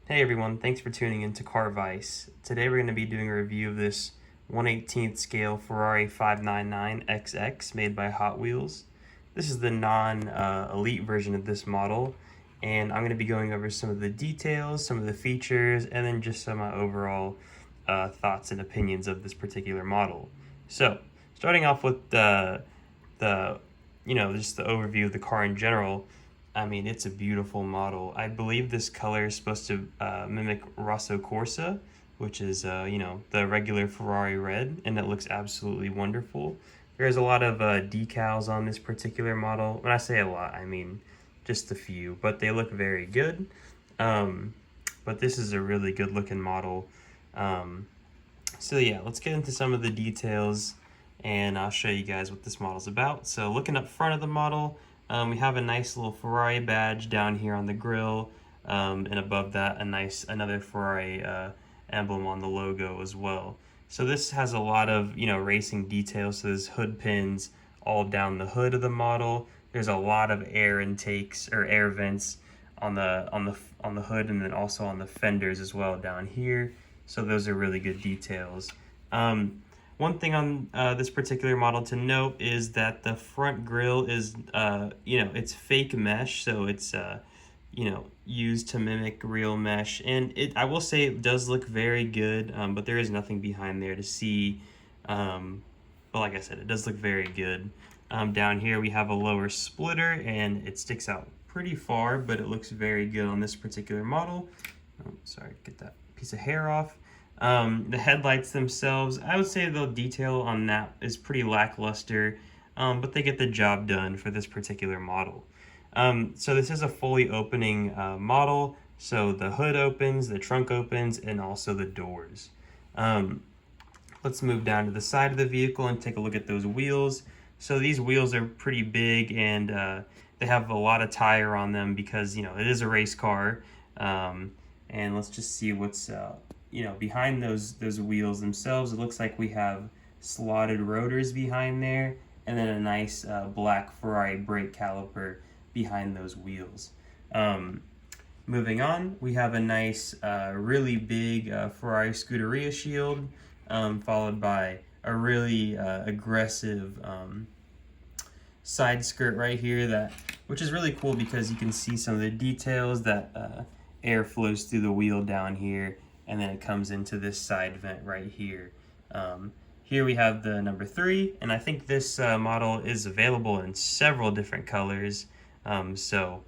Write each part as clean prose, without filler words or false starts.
Hey everyone, thanks for tuning in to Car Vice. Today we're going to be doing a review of this 1/18th scale Ferrari 599XX made by Hot Wheels. This is the non-elite version of this model, and I'm going to be going over some of the details, some of the features, and then just some overall thoughts and opinions of this particular model. So, starting off with the just the overview of the car in general. I mean, it's a beautiful model. I believe this color is supposed to mimic Rosso Corsa, which is, the regular Ferrari red, and it looks absolutely wonderful. There's a lot of decals on this particular model. When I say a lot, I mean just a few, but they look very good. Um, but this is a really good looking model. Um, so yeah, let's get into some of the details and I'll show you guys what this model's about. So looking up front of the model, we have a nice little Ferrari badge down here on the grille, and above that another Ferrari emblem on the logo as well. So this has a lot of racing details. So there's hood pins all down the hood of the model. There's a lot of air intakes or air vents on the hood, and then also on the fenders as well down here. So those are really good details. One thing on this particular model to note is that the front grille is, it's fake mesh, so it's, used to mimic real mesh. And I will say it does look very good, but there is nothing behind there to see. But like I said, it does look very good. Down here we have a lower splitter, and it sticks out pretty far, but it looks very good on this particular model. Oh, sorry, get that piece of hair off. The headlights themselves, I would say the detail on that is pretty lackluster, but they get the job done for this particular model. So this is a fully opening model, so the hood opens, the trunk opens, and also the doors. Let's move down to the side of the vehicle and take a look at those wheels. So these wheels are pretty big, and they have a lot of tire on them because it is a race car. And let's just see what's behind those wheels themselves. It looks like we have slotted rotors behind there, and then a nice black Ferrari brake caliper behind those wheels. Moving on, we have a nice, really big Ferrari Scuderia shield, followed by a really aggressive side skirt right here, which is really cool because you can see some of the details that air flows through the wheel down here, and then it comes into this side vent right here. Here we have the number 3, and I think this model is available in several different colors. So,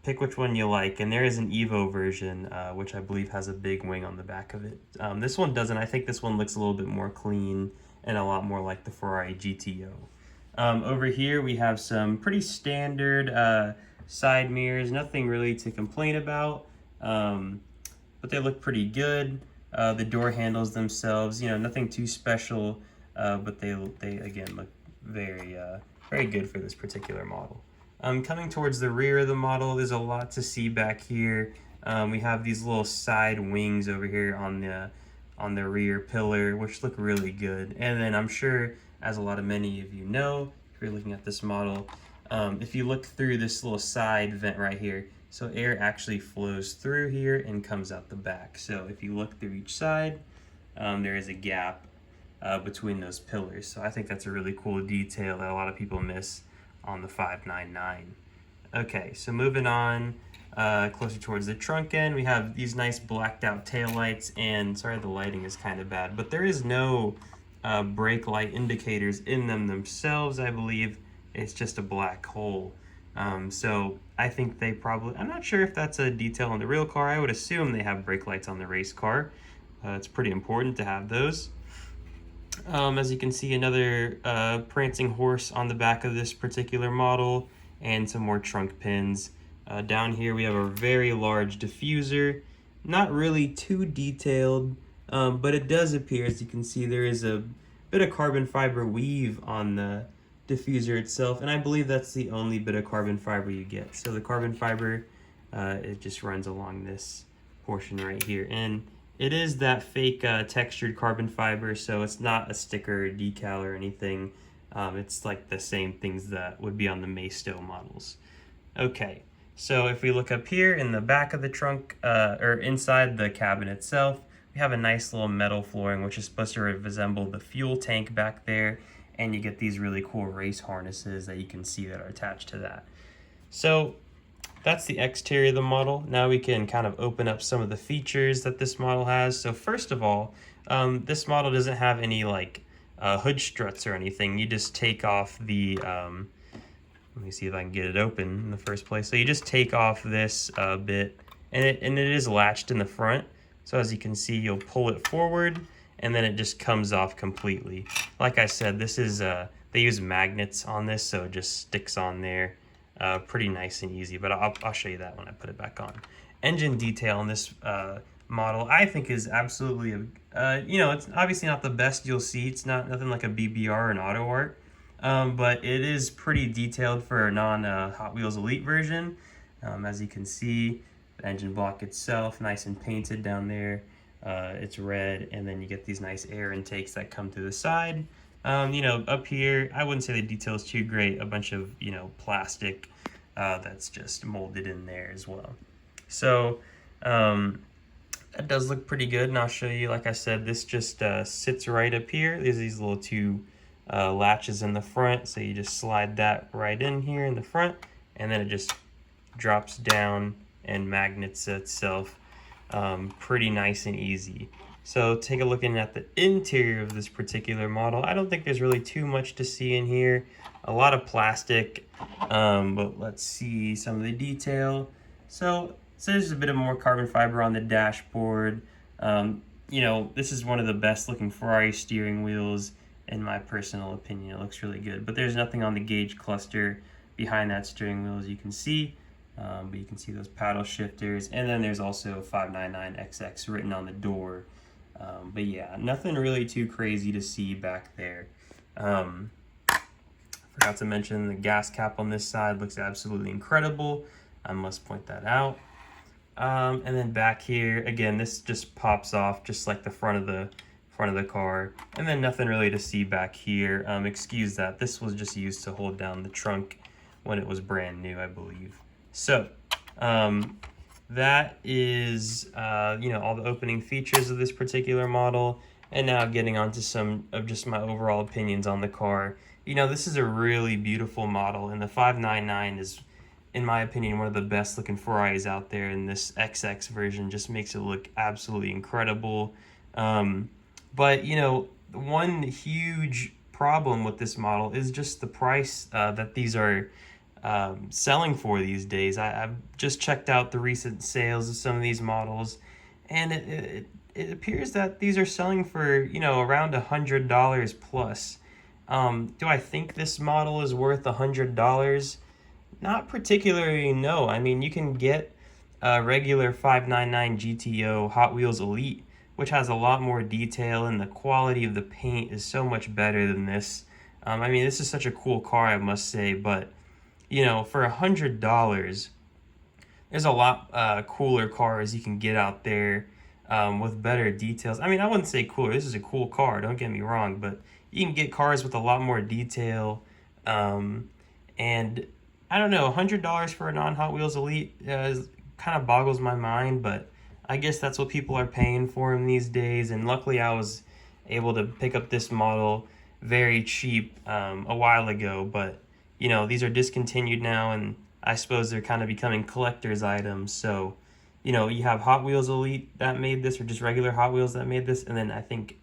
pick which one you like. And there is an Evo version, which I believe has a big wing on the back of it. This one doesn't. I think this one looks a little bit more clean and a lot more like the Ferrari GTO. Over here we have some pretty standard side mirrors, nothing really to complain about, but they look pretty good. The door handles themselves, nothing too special, but they again look very good for this particular model. Coming towards the rear of the model, there's a lot to see back here. We have these little side wings over here on the rear pillar, which look really good. And then I'm sure, as many of you know, if you're looking at this model, if you look through this little side vent right here, so air actually flows through here and comes out the back. So if you look through each side, there is a gap between those pillars. So I think that's a really cool detail that a lot of people miss on the 599. Okay, so moving on, closer towards the trunk end, we have these nice blacked out taillights, and sorry the lighting is kind of bad, but there is no brake light indicators in them themselves. I believe it's just a black hole. So I think I'm not sure if that's a detail on the real car. I would assume they have brake lights on the race car. It's pretty important to have those. As you can see, another prancing horse on the back of this particular model, and some more trunk pins. Down here we have a very large diffuser, not really too detailed, but it does appear, as you can see, there is a bit of carbon fiber weave on the diffuser itself, and I believe that's the only bit of carbon fiber you get. So the carbon fiber, it just runs along this portion right here, and it is that fake textured carbon fiber, so it's not a sticker or decal or anything. It's like the same things that would be on the Maisto models. Okay, So if we look up here in the back of the trunk, or inside the cabin itself, we have a nice little metal flooring, which is supposed to resemble the fuel tank back there, and you get these really cool race harnesses that you can see that are attached to that. So that's the exterior of the model. Now we can kind of open up some of the features that this model has. So first of all, this model doesn't have any like hood struts or anything. You just take off the, let me see if I can get it open in the first place. So you just take off this bit, and it is latched in the front. So as you can see, you'll pull it forward, and then it just comes off completely. Like I said, this is, they use magnets on this, so it just sticks on there. Pretty nice and easy, but I'll show you that when I put it back on. Engine detail on this model, I think, is absolutely, you know, it's obviously not the best you'll see. It's nothing like a BBR or an Auto Art, but it is pretty detailed for a non-Hot Wheels Elite version. As you can see, the engine block itself, nice and painted down there. It's red, and then you get these nice air intakes that come through the side. You know, up here, I wouldn't say the detail is too great. A bunch of, you know, plastic that's just molded in there as well. So that does look pretty good, and I'll show you. Like I said, this just sits right up here. There's these little two latches in the front, so you just slide that right in here in the front, and then it just drops down and magnets itself. Pretty nice and easy. So take a look in at the interior of this particular model. I don't think there's really too much to see in here. A lot of plastic, but let's see some of the detail. So there's a bit of more carbon fiber on the dashboard. You know, this is one of the best looking Ferrari steering wheels in my personal opinion. It looks really good, but there's nothing on the gauge cluster behind that steering wheel, as you can see. But you can see those paddle shifters, and then there's also 599XX written on the door. But yeah, nothing really too crazy to see back there. Forgot to mention the gas cap on this side looks absolutely incredible. I must point that out. And then back here, again, this just pops off just like the front of the car. And then nothing really to see back here. Excuse that. This was just used to hold down the trunk when it was brand new, I believe. So, that is, you know, all the opening features of this particular model. And now getting onto some of just my overall opinions on the car. You know, this is a really beautiful model, and the 599 is, in my opinion, one of the best looking Ferraris out there, and this XX version just makes it look absolutely incredible. But, you know, one huge problem with this model is just the price that these are selling for these days. I've just checked out the recent sales of some of these models, and it appears that these are selling for, you know, around $100 plus. Do I think this model is worth $100? Not particularly, no. I mean, you can get a regular 599 GTO Hot Wheels Elite, which has a lot more detail, and the quality of the paint is so much better than this. I mean, this is such a cool car, I must say, but, you know, for $100, there's a lot cooler cars you can get out there with better details. I mean, I wouldn't say cooler. This is a cool car, don't get me wrong, but you can get cars with a lot more detail. And I don't know, $100 for a non-Hot Wheels Elite kind of boggles my mind, but I guess that's what people are paying for them these days. And luckily I was able to pick up this model very cheap a while ago, but you know, these are discontinued now, and I suppose they're kind of becoming collector's items. So, you know, you have Hot Wheels Elite that made this, or just regular Hot Wheels that made this, and then I think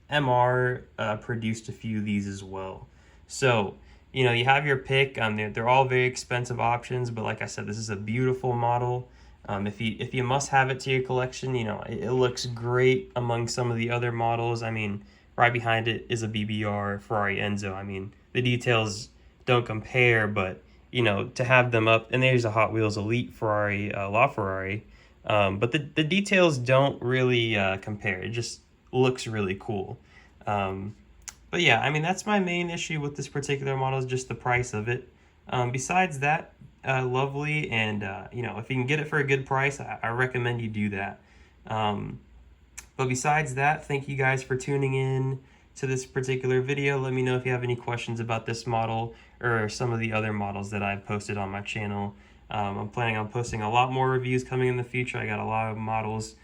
MR produced a few of these as well. So, you know, you have your pick. They're all very expensive options, but like I said, this is a beautiful model. If you must have it to your collection, you know, it looks great among some of the other models. I mean, right behind it is a BBR Ferrari Enzo. I mean, the details don't compare, but you know, to have them up, and there's a Hot Wheels Elite Ferrari, LaFerrari, but the details don't really compare. It just looks really cool. But yeah, I mean, that's my main issue with this particular model, is just the price of it. Besides that, lovely, and you know, if you can get it for a good price, I recommend you do that. But besides that, thank you guys for tuning in to this particular video. Let me know if you have any questions about this model or some of the other models that I've posted on my channel. I'm planning on posting a lot more reviews coming in the future. I got a lot of models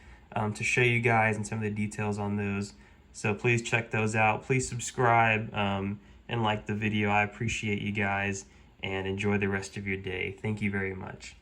to show you guys and some of the details on those. So please check those out. Please subscribe and like the video. I appreciate you guys, and enjoy the rest of your day. Thank you very much.